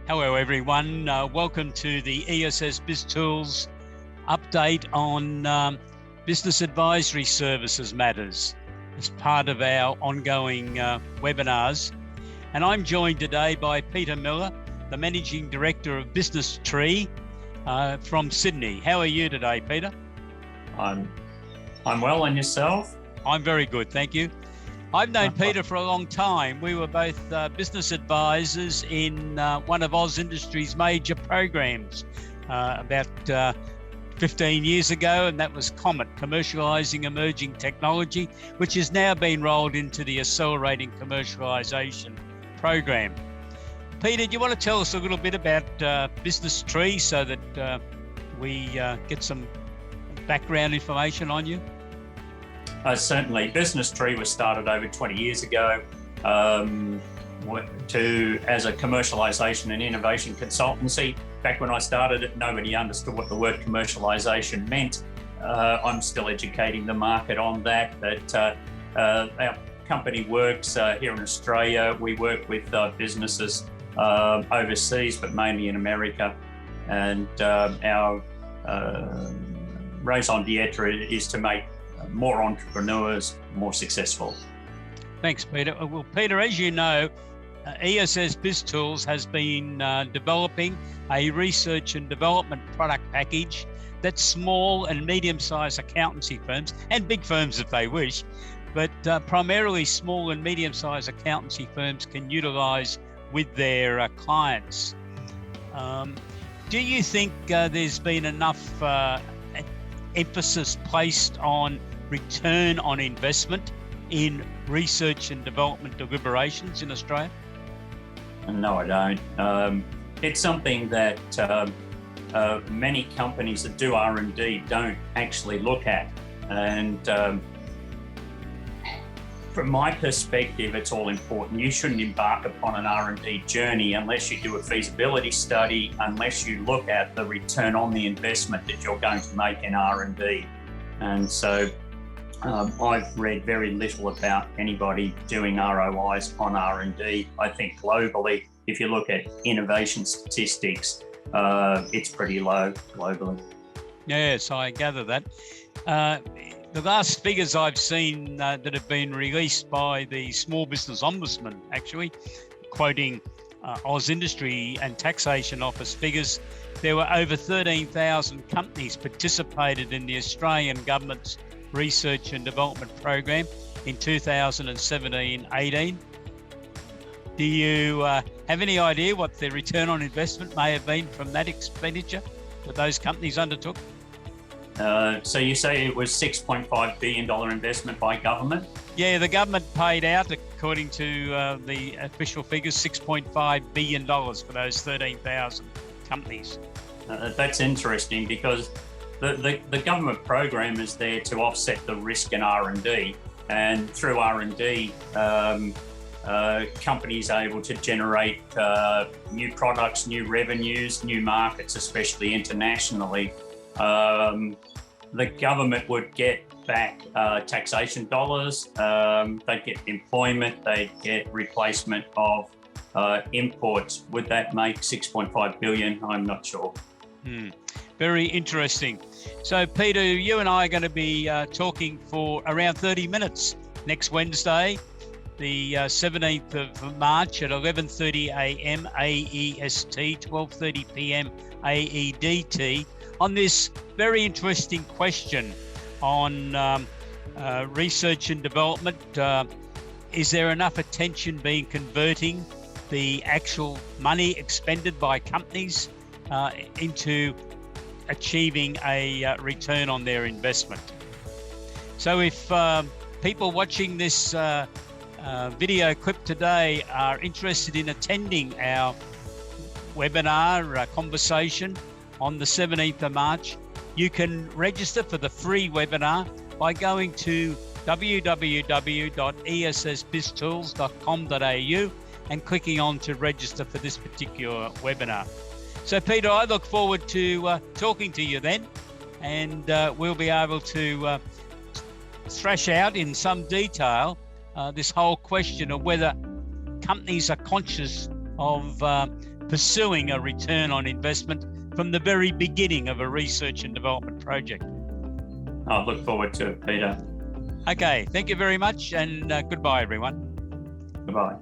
Hello everyone, welcome to the ESS BizTools update on business advisory services matters as part of our ongoing webinars. And I'm joined today by Peter Milla, the Managing Director of Business Tree from Sydney. How are you today, Peter? I'm well, and yourself? I'm very good, thank you. I've known Peter for a long time. We were both business advisors in one of Oz Industries' major programs about 15 years ago, and that was COMET, Commercialising Emerging Technology, which has now been rolled into the Accelerating Commercialisation program. Peter, do you want to tell us a little bit about Business Tree so that we get some background information on you? Certainly. Business Tree was started over 20 years ago as a commercialisation and innovation consultancy. Back when I started it, nobody understood what the word commercialisation meant. I'm still educating the market on that, but our company works here in Australia. We work with businesses overseas, but mainly in America. And our raison d'etre is to make more entrepreneurs more successful. Thanks, Peter. Well, Peter, as you know, ESS BizTools has been developing a research and development product package that small and medium-sized accountancy firms, and big firms if they wish, but primarily small and medium-sized accountancy firms can utilise with their clients. Do you think there's been enough emphasis placed on return on investment in research and development deliberations in Australia? No, I don't. It's something that many companies that do R&D don't actually look at. And from my perspective, it's all important. You shouldn't embark upon an R&D journey unless you do a feasibility study, unless you look at the return on the investment that you're going to make in R&D. And so I've read very little about anybody doing ROIs on R&D. I think globally, if you look at innovation statistics, it's pretty low globally. Yes, I gather that. The last figures I've seen that have been released by the Small Business Ombudsman, actually, quoting Oz Industry and Taxation Office figures, there were over 13,000 companies participated in the Australian government's research and development program in 2017-18. Do you have any idea what the return on investment may have been from that expenditure that those companies undertook? So you say it was $6.5 billion investment by government? Yeah, the government paid out, according to the official figures, $6.5 billion for those 13,000 companies. That's interesting because the government program is there to offset the risk in R&D, and through R&D, companies are able to generate new products, new revenues, new markets, especially internationally. The government would get back taxation dollars, they'd get employment, they'd get replacement of imports. Would that make 6.5 billion? I'm not sure. Very interesting. So Peter, you and I are going to be talking for around 30 minutes next Wednesday, the 17th of March at 11:30 a.m. AEST, 12:30 p.m. AEDT, on this very interesting question on research and development. Is there enough attention being converting the actual money expended by companies into achieving a return on their investment? So if people watching this video clip today are interested in attending our webinar conversation on the 17th of March, you can register for the free webinar by going to www.essbiztools.com.au and clicking on to register for this particular webinar. So Peter, I look forward to talking to you then, and we'll be able to thrash out in some detail this whole question of whether companies are conscious of pursuing a return on investment from the very beginning of a research and development project. I look forward to it, Peter. Okay, thank you very much, and goodbye, everyone. Goodbye.